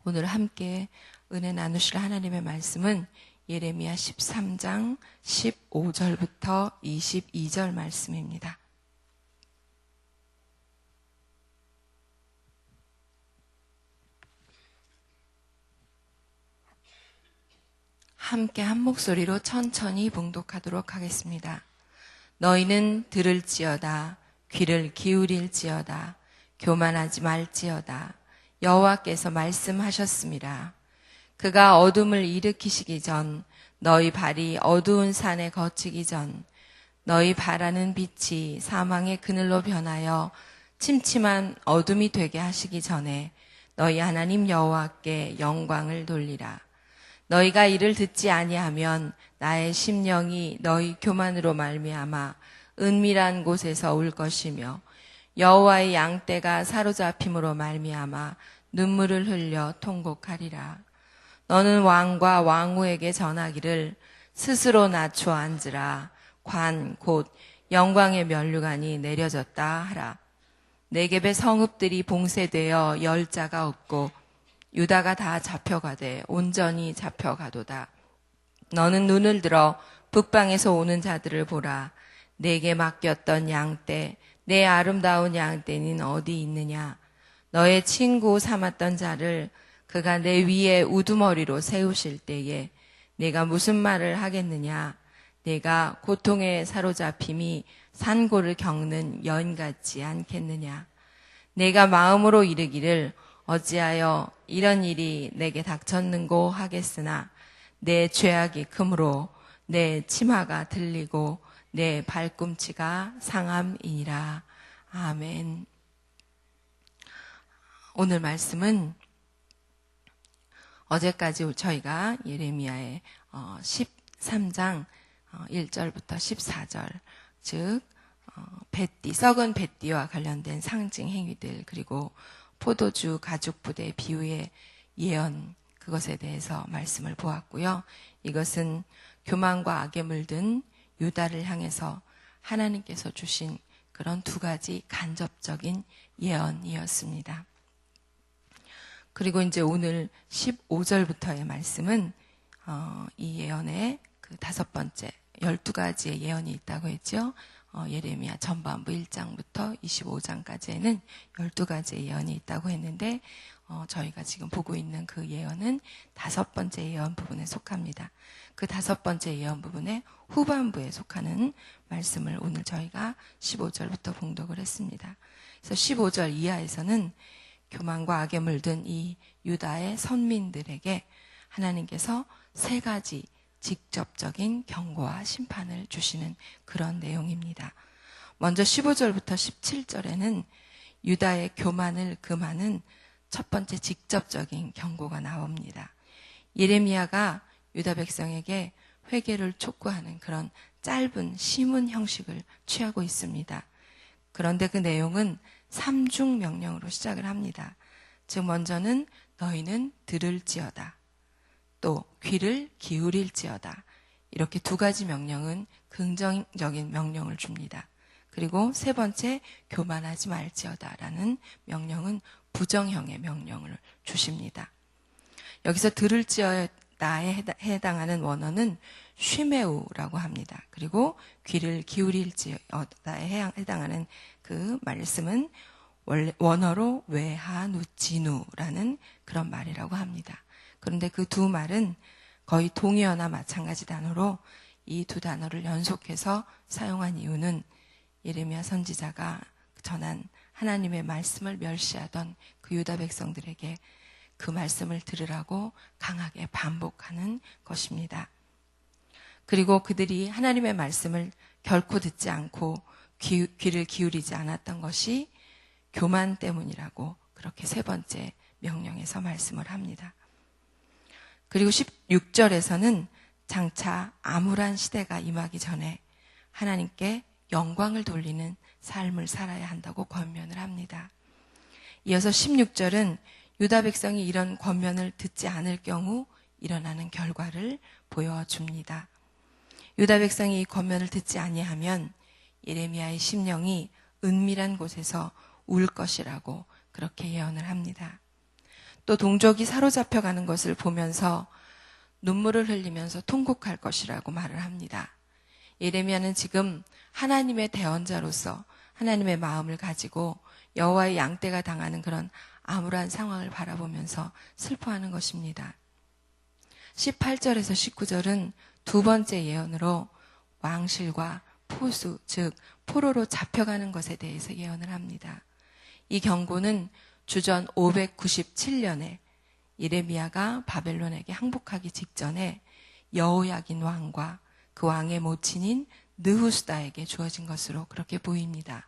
오늘 함께 은혜 나누실 하나님의 말씀은 예레미야 13장 15절부터 22절 말씀입니다. 함께 한 목소리로 천천히 봉독하도록 하겠습니다. 너희는 들을지어다, 귀를 기울일지어다, 교만하지 말지어다. 여호와께서 말씀하셨습니다. 그가 어둠을 일으키시기 전, 너희 발이 어두운 산에 거치기 전, 너희 바라는 빛이 사망의 그늘로 변하여 침침한 어둠이 되게 하시기 전에 너희 하나님 여호와께 영광을 돌리라. 너희가 이를 듣지 아니하면 나의 심령이 너희 교만으로 말미암아 은밀한 곳에서 울 것이며 여호와의 양떼가 사로잡힘으로 말미암아 눈물을 흘려 통곡하리라. 너는 왕과 왕후에게 전하기를 스스로 낮추어 앉으라. 관 곧 영광의 면류관이 내려졌다 하라. 네겝의 성읍들이 봉쇄되어 열 자가 없고 유다가 다 잡혀가되 온전히 잡혀가도다. 너는 눈을 들어 북방에서 오는 자들을 보라. 내게 맡겼던 양떼, 내 아름다운 양떼는 어디 있느냐? 너의 친구 삼았던 자를 그가 내 위에 우두머리로 세우실 때에 내가 무슨 말을 하겠느냐? 내가 고통에 사로잡힘이 산고를 겪는 여인 같지 않겠느냐? 내가 마음으로 이르기를 어찌하여 이런 일이 내게 닥쳤는고 하겠으나 내 죄악이 크므로 내 치마가 들리고 내 발꿈치가 상함이니라. 아멘. 오늘 말씀은 어제까지 저희가 예레미야의 13장 1절부터 14절, 즉 썩은 뱃띠와 관련된 상징 행위들, 그리고 포도주 가죽 부대 비유의 예언, 그것에 대해서 말씀을 보았고요. 이것은 교만과 악에 물든 유다를 향해서 하나님께서 주신 그런 두 가지 간접적인 예언이었습니다. 그리고 이제 오늘 15절부터의 말씀은 이 예언의 그 5번째 12가지의 예언이 있다고 했죠. 예레미야 전반부 1장부터 25장까지에는 12가지의 예언이 있다고 했는데 저희가 지금 보고 있는 그 예언은 5번째 예언 부분에 속합니다. 그 5번째 예언 부분의 후반부에 속하는 말씀을 오늘 저희가 15절부터 봉독을 했습니다. 그래서 15절 이하에서는 교만과 악에 물든 이 유다의 선민들에게 하나님께서 3가지 직접적인 경고와 심판을 주시는 그런 내용입니다. 먼저 15절부터 17절에는 유다의 교만을 금하는 첫 번째 직접적인 경고가 나옵니다. 예레미야가 유다 백성에게 회개를 촉구하는 그런 짧은 시문 형식을 취하고 있습니다. 그런데 그 내용은 3중 명령으로 시작을 합니다. 즉 먼저는 너희는 들을지어다. 또 귀를 기울일지어다. 이렇게 2가지 명령은 긍정적인 명령을 줍니다. 그리고 3번째 교만하지 말지어다라는 명령은 부정형의 명령을 주십니다. 여기서 들을지어다에 해당하는 원어는 쉬메우라고 합니다. 그리고 귀를 기울일지어다에 해당하는 그 말씀은 원어로 외하누지누라는 그런 말이라고 합니다. 그런데 그 두 말은 거의 동의어나 마찬가지 단어로 이 2 단어를 연속해서 사용한 이유는 예레미야 선지자가 전한 하나님의 말씀을 멸시하던 그 유다 백성들에게 그 말씀을 들으라고 강하게 반복하는 것입니다. 그리고 그들이 하나님의 말씀을 결코 듣지 않고 귀를 기울이지 않았던 것이 교만 때문이라고 그렇게 3번째 명령에서 말씀을 합니다. 그리고 16절에서는 장차 암울한 시대가 임하기 전에 하나님께 영광을 돌리는 삶을 살아야 한다고 권면을 합니다. 이어서 16절은 유다 백성이 이런 권면을 듣지 않을 경우 일어나는 결과를 보여줍니다. 유다 백성이 이 권면을 듣지 아니하면 예레미야의 심령이 은밀한 곳에서 울 것이라고 그렇게 예언을 합니다. 또 동족이 사로잡혀가는 것을 보면서 눈물을 흘리면서 통곡할 것이라고 말을 합니다. 예레미야는 지금 하나님의 대언자로서 하나님의 마음을 가지고 여호와의 양떼가 당하는 그런 암울한 상황을 바라보면서 슬퍼하는 것입니다. 18절에서 19절은 두 번째 예언으로 왕실과 포수, 즉 포로로 잡혀가는 것에 대해서 예언을 합니다. 이 경고는 주전 597년에 예레미야가 바벨론에게 항복하기 직전에 여호야긴 왕과 그 왕의 모친인 느후스다에게 주어진 것으로 그렇게 보입니다.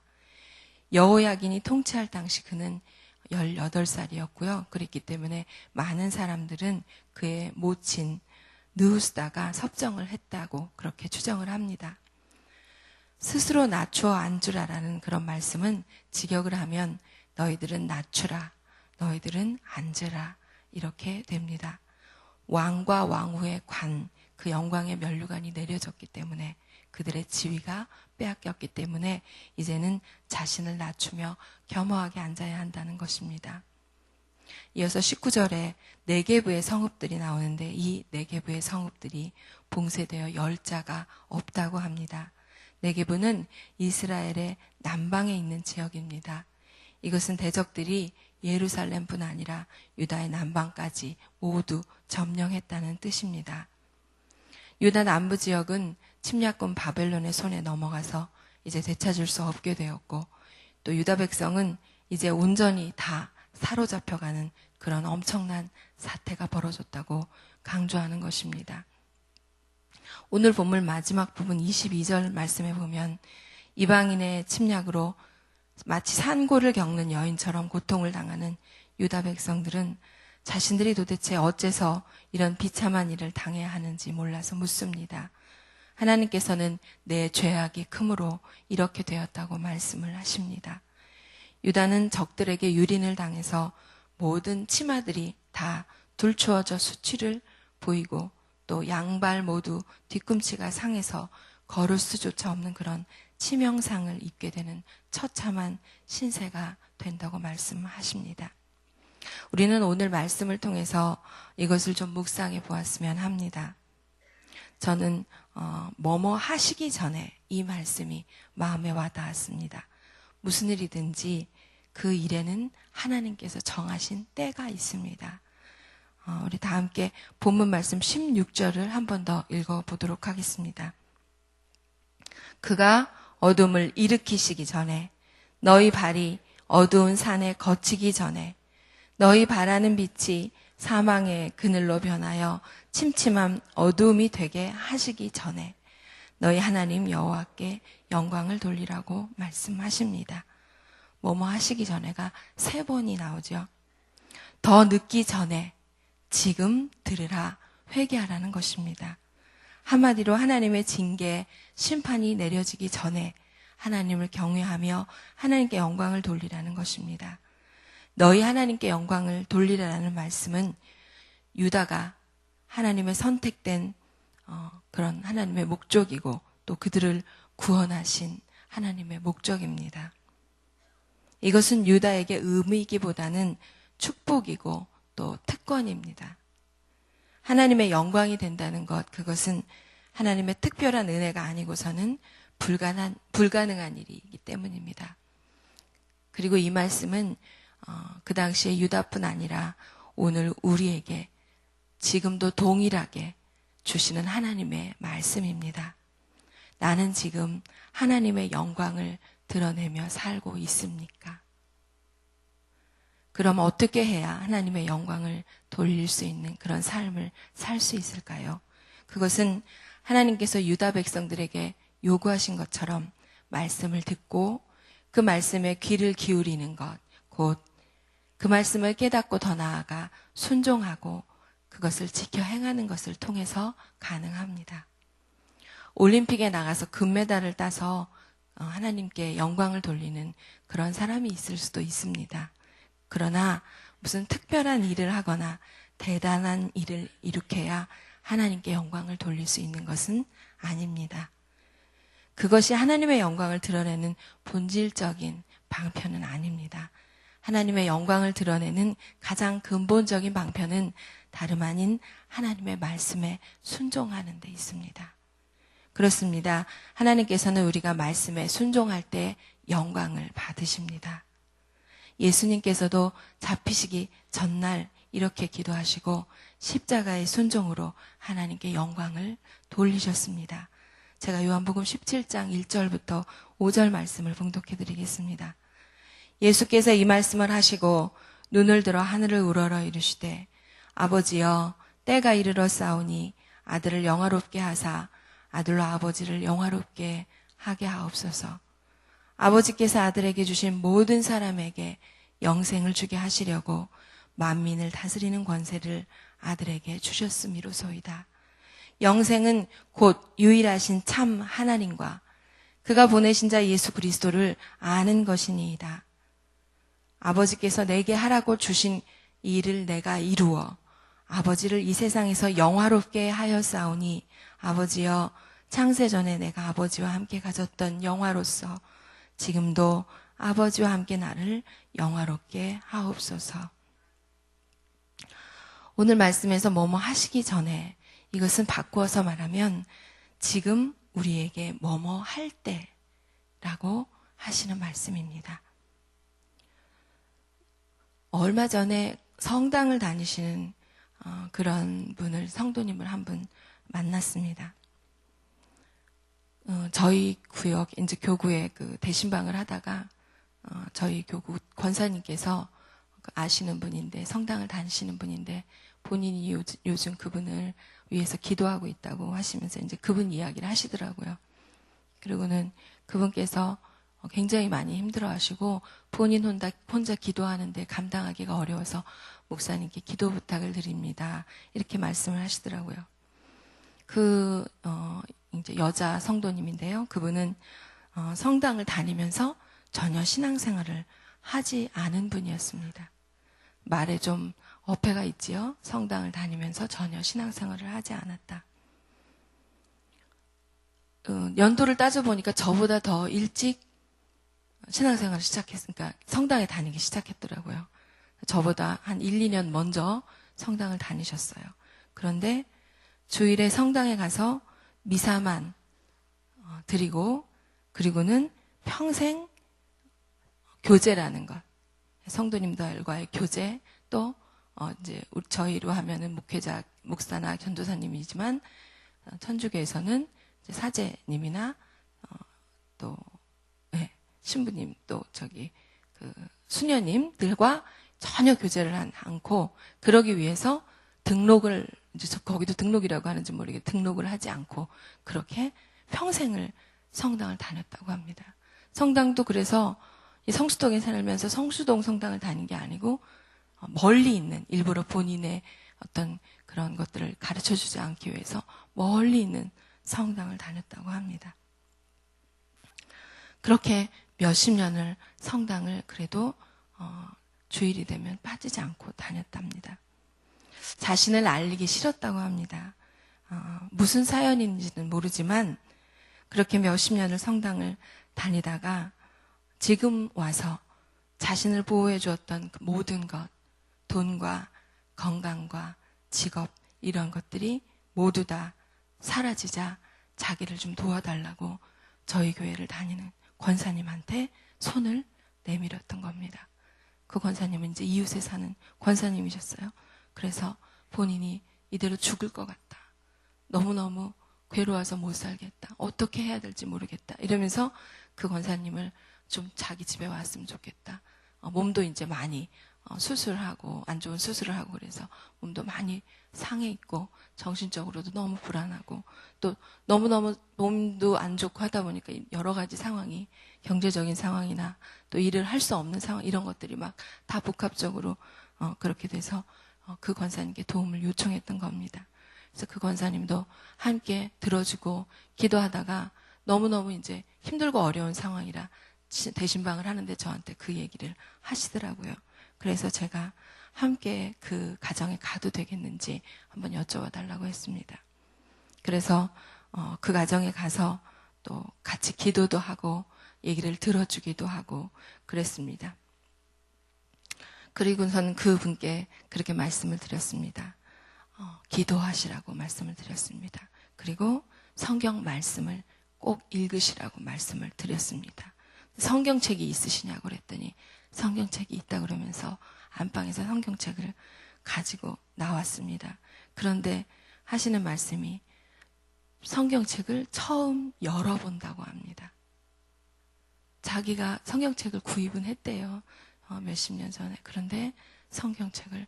여호야긴이 통치할 당시 그는 18살이었고요. 그랬기 때문에 많은 사람들은 그의 모친 느후스다가 섭정을 했다고 그렇게 추정을 합니다. 스스로 낮추어 앉으라라는 그런 말씀은 직역을 하면 너희들은 낮추라, 너희들은 앉으라 이렇게 됩니다. 왕과 왕후의 관, 그 영광의 면류관이 내려졌기 때문에 그들의 지위가 빼앗겼기 때문에 이제는 자신을 낮추며 겸허하게 앉아야 한다는 것입니다. 이어서 19절에 네게브의 성읍들이 나오는데 이 네게브의 성읍들이 봉쇄되어 10자가 없다고 합니다. 네게브는 이스라엘의 남방에 있는 지역입니다. 이것은 대적들이 예루살렘뿐 아니라 유다의 남방까지 모두 점령했다는 뜻입니다. 유다 남부 지역은 침략군 바벨론의 손에 넘어가서 이제 되찾을 수 없게 되었고 또 유다 백성은 이제 온전히 다 사로잡혀가는 그런 엄청난 사태가 벌어졌다고 강조하는 것입니다. 오늘 본문 마지막 부분 22절 말씀에 보면 이방인의 침략으로 마치 산고를 겪는 여인처럼 고통을 당하는 유다 백성들은 자신들이 도대체 어째서 이런 비참한 일을 당해야 하는지 몰라서 묻습니다. 하나님께서는 내 죄악이 크므로 이렇게 되었다고 말씀을 하십니다. 유다는 적들에게 유린을 당해서 모든 치마들이 다 둘추어져 수치를 보이고 또 양발 모두 뒤꿈치가 상해서 걸을 수조차 없는 그런 치명상을 입게 되는 처참한 신세가 된다고 말씀하십니다. 우리는 오늘 말씀을 통해서 이것을 좀 묵상해 보았으면 합니다. 저는 뭐뭐 하시기 전에 이 말씀이 마음에 와닿았습니다. 무슨 일이든지 그 일에는 하나님께서 정하신 때가 있습니다. 우리 다 함께 본문 말씀 16절을 한 번 더 읽어보도록 하겠습니다. 그가 어둠을 일으키시기 전에 너희 발이 어두운 산에 거치기 전에 너희 바라는 빛이 사망의 그늘로 변하여 침침한 어두움이 되게 하시기 전에 너희 하나님 여호와께 영광을 돌리라고 말씀하십니다. 뭐뭐 하시기 전에가 3번이 나오죠. 더 늦기 전에 지금 들으라 회개하라는 것입니다. 한마디로 하나님의 징계, 심판이 내려지기 전에 하나님을 경외하며 하나님께 영광을 돌리라는 것입니다. 너희 하나님께 영광을 돌리라는 말씀은 유다가 하나님의 선택된 그런 하나님의 목적이고 또 그들을 구원하신 하나님의 목적입니다. 이것은 유다에게 의미이기보다는 축복이고 또 특권입니다. 하나님의 영광이 된다는 것, 그것은 하나님의 특별한 은혜가 아니고서는 불가능한 일이기 때문입니다. 그리고 이 말씀은 그 당시에 유다뿐 아니라 오늘 우리에게 지금도 동일하게 주시는 하나님의 말씀입니다. 나는 지금 하나님의 영광을 드러내며 살고 있습니까? 그럼 어떻게 해야 하나님의 영광을 돌릴 수 있는 그런 삶을 살 수 있을까요? 그것은 하나님께서 유다 백성들에게 요구하신 것처럼 말씀을 듣고 그 말씀에 귀를 기울이는 것, 곧 그 말씀을 깨닫고 더 나아가 순종하고 그것을 지켜 행하는 것을 통해서 가능합니다. 올림픽에 나가서 금메달을 따서 하나님께 영광을 돌리는 그런 사람이 있을 수도 있습니다. 그러나 무슨 특별한 일을 하거나 대단한 일을 일으켜야 하나님께 영광을 돌릴 수 있는 것은 아닙니다. 그것이 하나님의 영광을 드러내는 본질적인 방편은 아닙니다. 하나님의 영광을 드러내는 가장 근본적인 방편은 다름 아닌 하나님의 말씀에 순종하는 데 있습니다. 그렇습니다. 하나님께서는 우리가 말씀에 순종할 때 영광을 받으십니다. 예수님께서도 잡히시기 전날 이렇게 기도하시고 십자가의 순종으로 하나님께 영광을 돌리셨습니다. 제가 요한복음 17장 1절부터 5절 말씀을 봉독해 드리겠습니다. 예수께서 이 말씀을 하시고 눈을 들어 하늘을 우러러 이르시되 아버지여 때가 이르러 싸우니 아들을 영화롭게 하사 아들로 아버지를 영화롭게 하게 하옵소서. 아버지께서 아들에게 주신 모든 사람에게 영생을 주게 하시려고 만민을 다스리는 권세를 아들에게 주셨음이로소이다. 영생은 곧 유일하신 참 하나님과 그가 보내신 자 예수 그리스도를 아는 것이니이다. 아버지께서 내게 하라고 주신 이 일을 내가 이루어 아버지를 이 세상에서 영화롭게 하였사오니 아버지여 창세 전에 내가 아버지와 함께 가졌던 영화로서 지금도 아버지와 함께 나를 영화롭게 하옵소서. 오늘 말씀에서 뭐뭐 하시기 전에 이것은 바꾸어서 말하면 지금 우리에게 뭐뭐 할 때라고 하시는 말씀입니다. 얼마 전에 성당을 다니시는 그런 분을, 성도님을 한 분 만났습니다. 저희 구역, 이제 교구에 그 대신방을 하다가 저희 교구 권사님께서 아시는 분인데, 성당을 다니시는 분인데, 본인이 요즘 그분을 위해서 기도하고 있다고 하시면서 이제 그분 이야기를 하시더라고요. 그리고는 그분께서 굉장히 많이 힘들어 하시고, 본인 혼자 기도하는데 감당하기가 어려워서 목사님께 기도 부탁을 드립니다. 이렇게 말씀을 하시더라고요. 이제 여자 성도님인데요. 그분은 성당을 다니면서 전혀 신앙생활을 하지 않은 분이었습니다. 말에 좀 어폐가 있지요. 성당을 다니면서 전혀 신앙생활을 하지 않았다. 연도를 따져보니까 저보다 더 일찍 신앙생활을 시작했으니까 성당에 다니기 시작했더라고요. 저보다 한 1, 2년 먼저 성당을 다니셨어요. 그런데 주일에 성당에 가서 미사만 드리고, 그리고는 평생 교제라는 것, 성도님들과의 교제, 또 이제 저희로 하면은 목사나 전도사님이지만 천주교에서는 이제 사제님이나 또 신부님, 또 수녀님들과 전혀 교제를 않고, 그러기 위해서 등록을, 이제 거기도 등록이라고 하는지 모르게 등록을 하지 않고 그렇게 평생을 성당을 다녔다고 합니다. 성당도 그래서 성수동에 살면서 성수동 성당을 다닌 게 아니고 멀리 있는, 일부러 본인의 어떤 그런 것들을 가르쳐주지 않기 위해서 멀리 있는 성당을 다녔다고 합니다. 그렇게 몇십 년을 성당을 그래도 주일이 되면 빠지지 않고 다녔답니다. 자신을 알리기 싫었다고 합니다. 무슨 사연인지는 모르지만 그렇게 몇십 년을 성당을 다니다가 지금 와서 자신을 보호해 주었던 그 모든 것, 돈과 건강과 직업, 이런 것들이 모두 다 사라지자 자기를 좀 도와달라고 저희 교회를 다니는 권사님한테 손을 내밀었던 겁니다. 그 권사님은 이제 이웃에 사는 권사님이셨어요. 그래서 본인이 이대로 죽을 것 같다. 너무너무 괴로워서 못 살겠다. 어떻게 해야 될지 모르겠다. 이러면서 그 권사님을 좀 자기 집에 왔으면 좋겠다. 몸도 이제 많이 수술하고, 안 좋은 수술을 하고, 그래서 몸도 많이 상해 있고 정신적으로도 너무 불안하고, 또 너무너무 몸도 안 좋고 하다 보니까 여러 가지 상황이, 경제적인 상황이나 또 일을 할 수 없는 상황, 이런 것들이 막 다 복합적으로 그렇게 돼서 그 권사님께 도움을 요청했던 겁니다. 그래서 그 권사님도 함께 들어주고 기도하다가 너무너무 이제 힘들고 어려운 상황이라 대신방을 하는데 저한테 그 얘기를 하시더라고요. 그래서 제가 함께 그 가정에 가도 되겠는지 한번 여쭤봐 달라고 했습니다. 그래서 그 가정에 가서 또 같이 기도도 하고 얘기를 들어주기도 하고 그랬습니다. 그리고선 그분께 그렇게 말씀을 드렸습니다. 기도하시라고 말씀을 드렸습니다. 그리고 성경 말씀을 꼭 읽으시라고 말씀을 드렸습니다. 성경책이 있으시냐고 그랬더니 성경책이 있다 그러면서 안방에서 성경책을 가지고 나왔습니다. 그런데 하시는 말씀이 성경책을 처음 열어본다고 합니다. 자기가 성경책을 구입은 했대요. 몇십 년 전에. 그런데 성경책을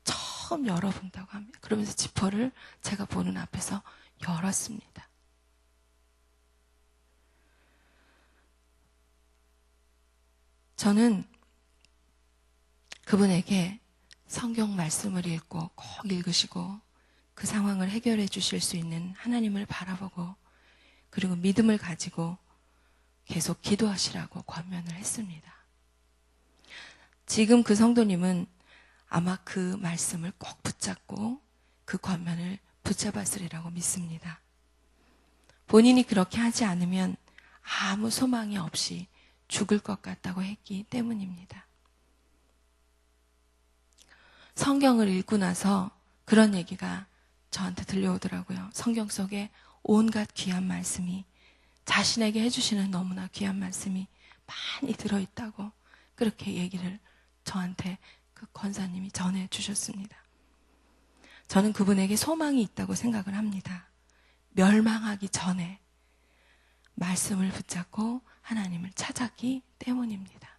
처음 열어본다고 합니다. 그러면서 지퍼를 제가 보는 앞에서 열었습니다. 저는 그분에게 성경 말씀을 읽고 꼭 읽으시고 그 상황을 해결해 주실 수 있는 하나님을 바라보고 그리고 믿음을 가지고 계속 기도하시라고 권면을 했습니다. 지금 그 성도님은 아마 그 말씀을 꼭 붙잡고 그 권면을 붙잡았으리라고 믿습니다. 본인이 그렇게 하지 않으면 아무 소망이 없이 죽을 것 같다고 했기 때문입니다. 성경을 읽고 나서 그런 얘기가 저한테 들려오더라고요. 성경 속에 온갖 귀한 말씀이 자신에게 해주시는 너무나 귀한 말씀이 많이 들어있다고 그렇게 얘기를 저한테 그 권사님이 전해주셨습니다. 저는 그분에게 소망이 있다고 생각을 합니다. 멸망하기 전에 말씀을 붙잡고 하나님을 찾았기 때문입니다.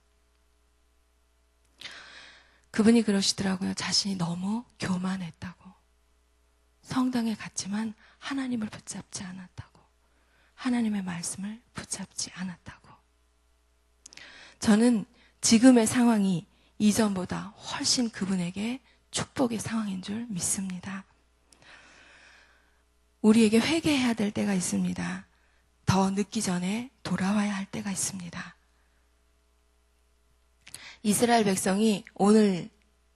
그분이 그러시더라고요. 자신이 너무 교만했다고. 성당에 갔지만 하나님을 붙잡지 않았다고. 하나님의 말씀을 붙잡지 않았다고. 저는 지금의 상황이 이전보다 훨씬 그분에게 축복의 상황인 줄 믿습니다. 우리에게 회개해야 될 때가 있습니다. 더 늦기 전에 돌아와야 할 때가 있습니다. 이스라엘 백성이 오늘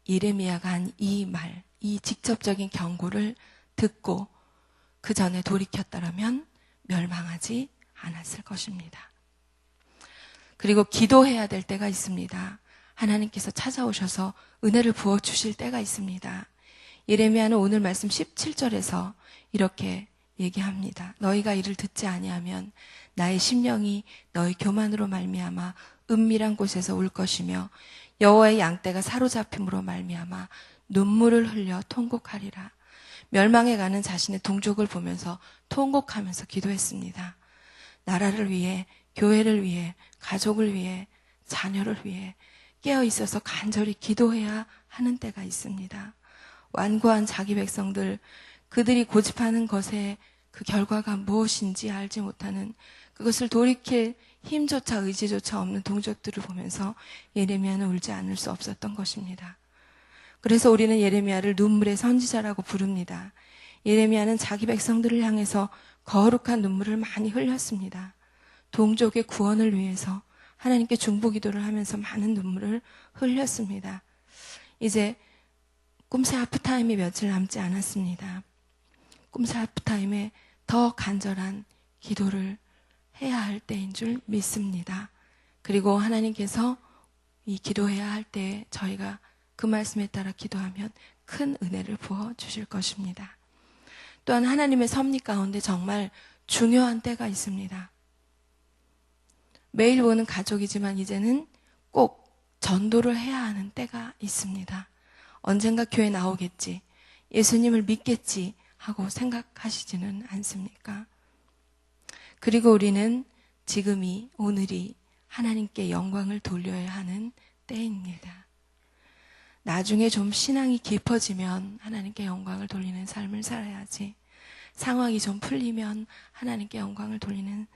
예레미야가 한 이 말, 이 직접적인 경고를 듣고 그 전에 돌이켰다라면 멸망하지 않았을 것입니다. 그리고 기도해야 될 때가 있습니다. 하나님께서 찾아오셔서 은혜를 부어주실 때가 있습니다. 예레미야는 오늘 말씀 17절에서 이렇게 얘기합니다. 너희가 이를 듣지 아니하면 나의 심령이 너희 교만으로 말미암아 은밀한 곳에서 울 것이며 여호와의 양떼가 사로잡힘으로 말미암아 눈물을 흘려 통곡하리라. 멸망해 가는 자신의 동족을 보면서 통곡하면서 기도했습니다. 나라를 위해, 교회를 위해, 가족을 위해, 자녀를 위해 깨어 있어서 간절히 기도해야 하는 때가 있습니다. 완고한 자기 백성들, 그들이 고집하는 것의 그 결과가 무엇인지 알지 못하는 그것을 돌이킬 힘조차 의지조차 없는 동족들을 보면서 예레미야는 울지 않을 수 없었던 것입니다. 그래서 우리는 예레미야를 눈물의 선지자라고 부릅니다. 예레미야는 자기 백성들을 향해서 거룩한 눈물을 많이 흘렸습니다. 동족의 구원을 위해서 하나님께 중보기도를 하면서 많은 눈물을 흘렸습니다. 이제 꿈새 하프타임이 며칠 남지 않았습니다. 꿈새 하프타임에 더 간절한 기도를 해야 할 때인 줄 믿습니다. 그리고 하나님께서 이 기도해야 할 때에 저희가 그 말씀에 따라 기도하면 큰 은혜를 부어 주실 것입니다. 또한 하나님의 섭리 가운데 정말 중요한 때가 있습니다. 매일 보는 가족이지만 이제는 꼭 전도를 해야 하는 때가 있습니다. 언젠가 교회 나오겠지, 예수님을 믿겠지 하고 생각하시지는 않습니까? 그리고 우리는 지금이, 오늘이 하나님께 영광을 돌려야 하는 때입니다. 나중에 좀 신앙이 깊어지면 하나님께 영광을 돌리는 삶을 살아야지, 상황이 좀 풀리면 하나님께 영광을 돌리는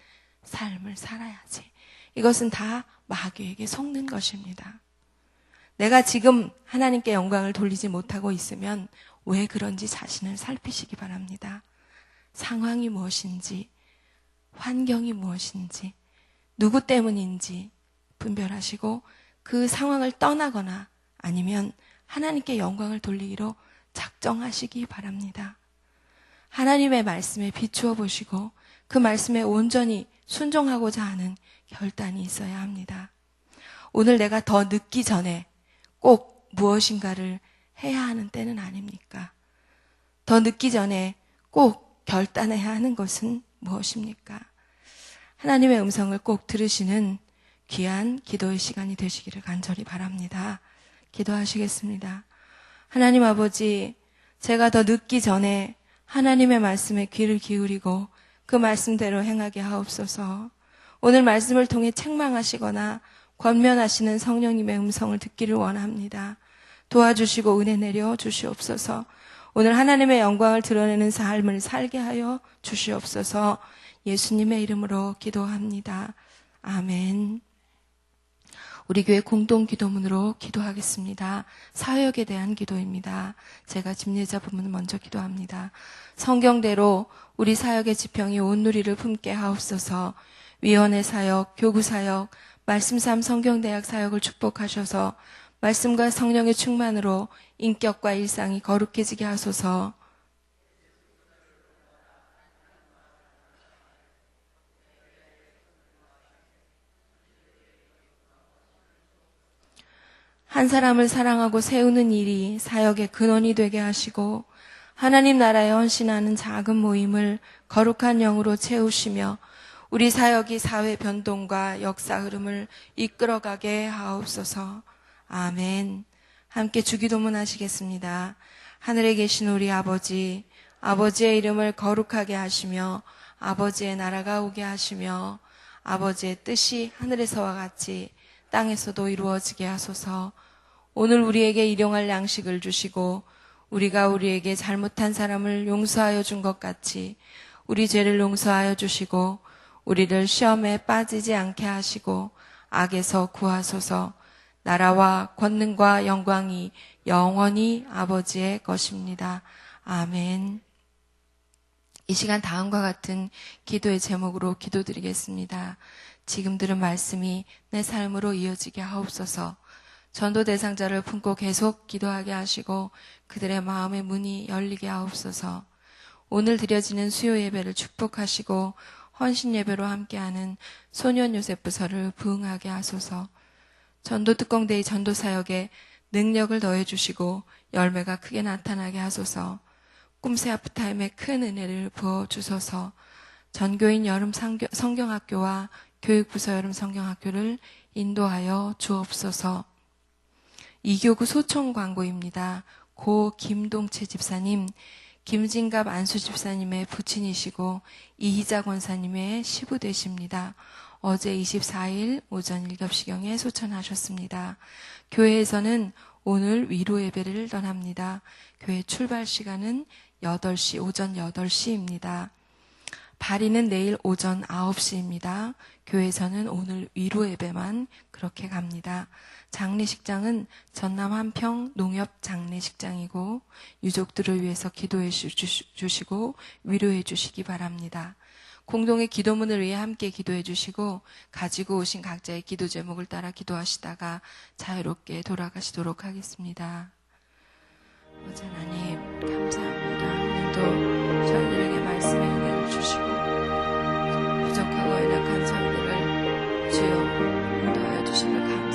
삶을 살아야지. 이것은 다 마귀에게 속는 것입니다. 내가 지금 하나님께 영광을 돌리지 못하고 있으면 왜 그런지 자신을 살피시기 바랍니다. 상황이 무엇인지, 환경이 무엇인지, 누구 때문인지 분별하시고 그 상황을 떠나거나 아니면 하나님께 영광을 돌리기로 작정하시기 바랍니다. 하나님의 말씀에 비추어 보시고 그 말씀에 온전히 순종하고자 하는 결단이 있어야 합니다. 오늘 내가 더 늦기 전에 꼭 무엇인가를 해야 하는 때는 아닙니까? 더 늦기 전에 꼭 결단해야 하는 것은 무엇입니까? 하나님의 음성을 꼭 들으시는 귀한 기도의 시간이 되시기를 간절히 바랍니다. 기도하시겠습니다. 하나님 아버지, 제가 더 늦기 전에 하나님의 말씀에 귀를 기울이고 그 말씀대로 행하게 하옵소서. 오늘 말씀을 통해 책망하시거나 권면하시는 성령님의 음성을 듣기를 원합니다. 도와주시고 은혜 내려 주시옵소서. 오늘 하나님의 영광을 드러내는 삶을 살게 하여 주시옵소서. 예수님의 이름으로 기도합니다. 아멘. 우리 교회 공동 기도문으로 기도하겠습니다. 사역에 대한 기도입니다. 제가 집례자 부문을 먼저 기도합니다. 성경대로 우리 사역의 지평이 온 누리를 품게 하옵소서. 위원회 사역, 교구 사역, 말씀삼 성경대학 사역을 축복하셔서 말씀과 성령의 충만으로 인격과 일상이 거룩해지게 하소서. 한 사람을 사랑하고 세우는 일이 사역의 근원이 되게 하시고 하나님 나라에 헌신하는 작은 모임을 거룩한 영으로 채우시며 우리 사역이 사회 변동과 역사 흐름을 이끌어가게 하옵소서. 아멘. 함께 주기도문 하시겠습니다. 하늘에 계신 우리 아버지, 아버지의 이름을 거룩하게 하시며 아버지의 나라가 오게 하시며 아버지의 뜻이 하늘에서와 같이 땅에서도 이루어지게 하소서. 오늘 우리에게 일용할 양식을 주시고 우리가 우리에게 잘못한 사람을 용서하여 준 것 같이 우리 죄를 용서하여 주시고 우리를 시험에 빠지지 않게 하시고 악에서 구하소서. 나라와 권능과 영광이 영원히 아버지의 것입니다. 아멘. 이 시간 다음과 같은 기도의 제목으로 기도드리겠습니다. 지금 들은 말씀이 내 삶으로 이어지게 하옵소서. 전도 대상자를 품고 계속 기도하게 하시고 그들의 마음의 문이 열리게 하옵소서. 오늘 드려지는 수요 예배를 축복하시고 헌신 예배로 함께하는 소년 요셉부서를 부응하게 하소서. 전도 특공대의 전도 사역에 능력을 더해 주시고 열매가 크게 나타나게 하소서. 꿈새 아프타임에 큰 은혜를 부어 주소서. 전교인 여름 성경학교와 교육부서 여름 성경학교를 인도하여 주옵소서. 이교구 소총 광고입니다. 고 김동채 집사님, 김진갑 안수 집사님의 부친이시고 이희자 권사님의 시부 되십니다. 어제 24일 오전 1급시경에 소천하셨습니다. 교회에서는 오늘 위로 예배를 떠납니다. 교회 출발 시간은 8시, 오전 8시입니다. 발인은 내일 오전 9시입니다. 교회에서는 오늘 위로 예배만 그렇게 갑니다. 장례식장은 전남 한평 농협 장례식장이고 유족들을 위해서 기도해 주시고 위로해 주시기 바랍니다. 공동의 기도문을 위해 함께 기도해 주시고 가지고 오신 각자의 기도 제목을 따라 기도하시다가 자유롭게 돌아가시도록 하겠습니다. 아버지 하나님 감사합니다. 오늘도 저희들에게 말씀의 은혜를 주시고 부족하고 연약한 저희들을 주여 인도하여 주심을 감사합니다.